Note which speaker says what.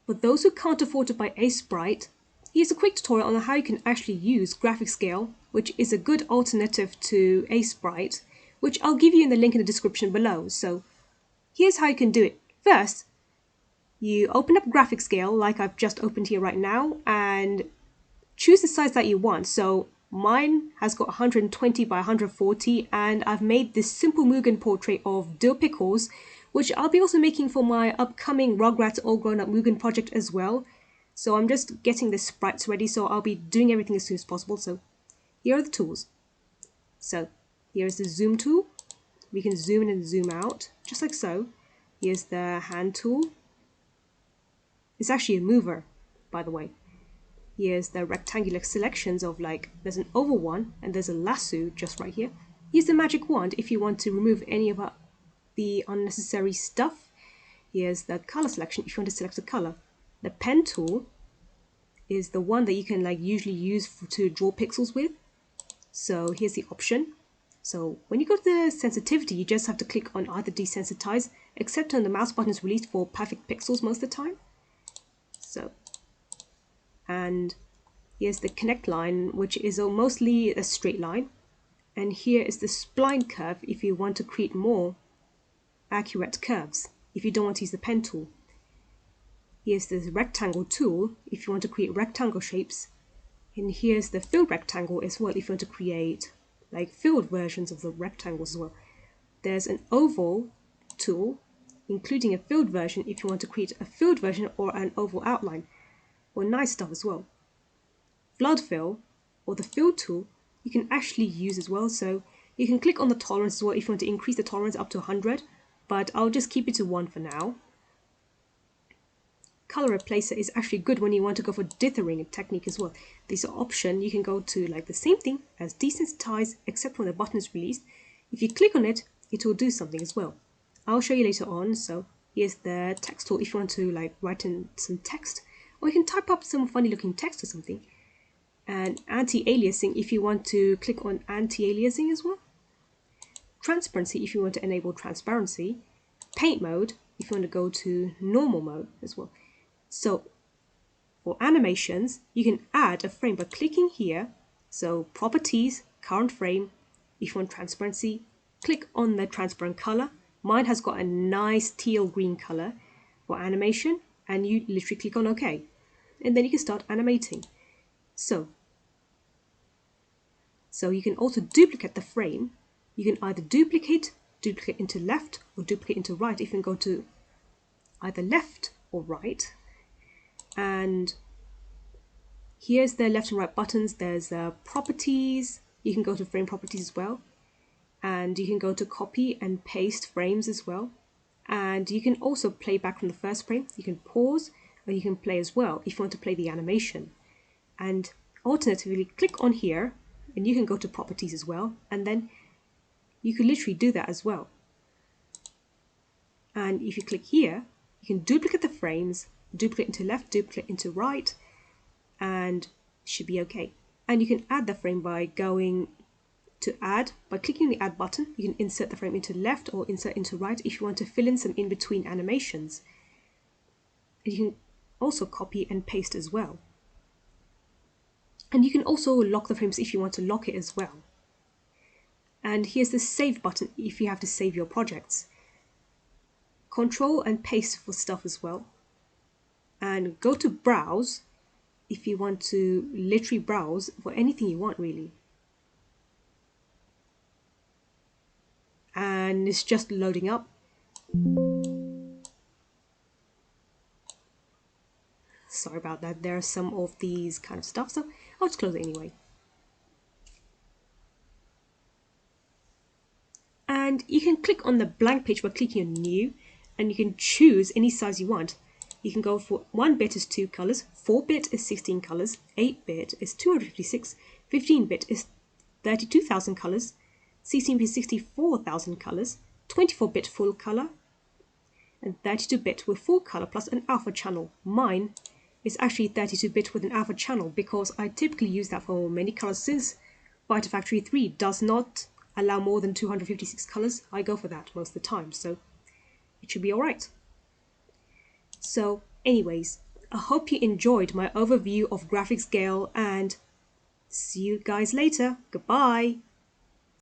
Speaker 1: For those who can't afford to buy a sprite, here's a quick tutorial on how you can actually use GraphicsGale, which is a good alternative to a sprite, which I'll give you in the link in the description below. So here's how you can do it. First, you open up GraphicsGale like I've just opened here right now and choose the size that you want. So mine has got 120 by 140 and I've made this simple MUGEN portrait of Dill Pickles, which I'll be also making for my upcoming Rugrats All Grown Up MUGEN project as well. So I'm just getting the sprites ready, so I'll be doing everything as soon as possible. So here are the tools. So here's the zoom tool. We can zoom in and zoom out, just like so. Here's the hand tool. It's actually a mover, by the way. Here's the rectangular selections of, like, there's an oval one and there's a lasso just right here. Here's the magic wand if you want to remove any of the unnecessary stuff. Here's the color selection if you want to select a color. The pen tool is the one that you can usually use to draw pixels with. So here's the option. So when you go to the sensitivity, you just have to click on either desensitize, except when the mouse button is released for perfect pixels most of the time. So, and here's the connect line, which is mostly a straight line. And here is the spline curve if you want to create more accurate curves, if you don't want to use the pen tool. Here's the rectangle tool if you want to create rectangle shapes. And here's the filled rectangle as well if you want to create filled versions of the rectangles as well. There's an oval tool, including a filled version if you want to create a filled version or an oval outline. Or nice stuff as well. Flood fill, or the fill tool, you can actually use as well. So you can click on the tolerance as well if you want to increase the tolerance up to 100, but I'll just keep it to 1 for now. Color replacer is actually good when you want to go for dithering technique as well. This option, you can go to the same thing as desensitize, except when the button is released. If you click on it, it will do something as well. I'll show you later on. So here's the text tool if you want to write in some text, or you can type up some funny looking text or something. And anti-aliasing if you want to click on anti-aliasing as well. Transparency if you want to enable transparency. Paint mode if you want to go to normal mode as well. So for animations, you can add a frame by clicking here. So properties, current frame. If you want transparency, click on the transparent color. Mine has got a nice teal green color for animation, and you literally click on OK. And then you can start animating. So you can also duplicate the frame. You can either duplicate into left or duplicate into right. If you can go to either left or right. And here's the left and right buttons. There's properties. You can go to frame properties as well. And you can go to copy and paste frames as well. And you can also play back from the first frame. You can pause, or you can play as well if you want to play the animation. And alternatively, click on here and you can go to properties as well. And then you can literally do that as well. And if you click here, you can duplicate the frames, duplicate into left, duplicate into right, and it should be okay. And you can add the frame by going to add, by clicking the add button. You can insert the frame into left or insert into right if you want to fill in some in-between animations. And you can also copy and paste as well. And you can also lock the frames if you want to lock it as well. And here's the save button if you have to save your projects. Control and paste for stuff as well. And go to browse if you want to literally browse for anything you want really. And it's just loading up. Sorry about that, there are some of these kind of stuff, so I'll just close it anyway. And you can click on the blank page by clicking on new, and you can choose any size you want. You can go for 1-bit is 2 colors, 4-bit is 16 colors, 8-bit is 256, 15-bit is 32,000 colors, CCMP is 64,000 colors, 24-bit full color, and 32-bit with full color plus an alpha channel. Mine is actually 32-bit with an alpha channel because I typically use that for many colors. Since Fighter Factory 3 does not allow more than 256 colors, I go for that most of the time, so it should be alright. So anyways, I hope you enjoyed my overview of GraphicsGale and see you guys later. Goodbye.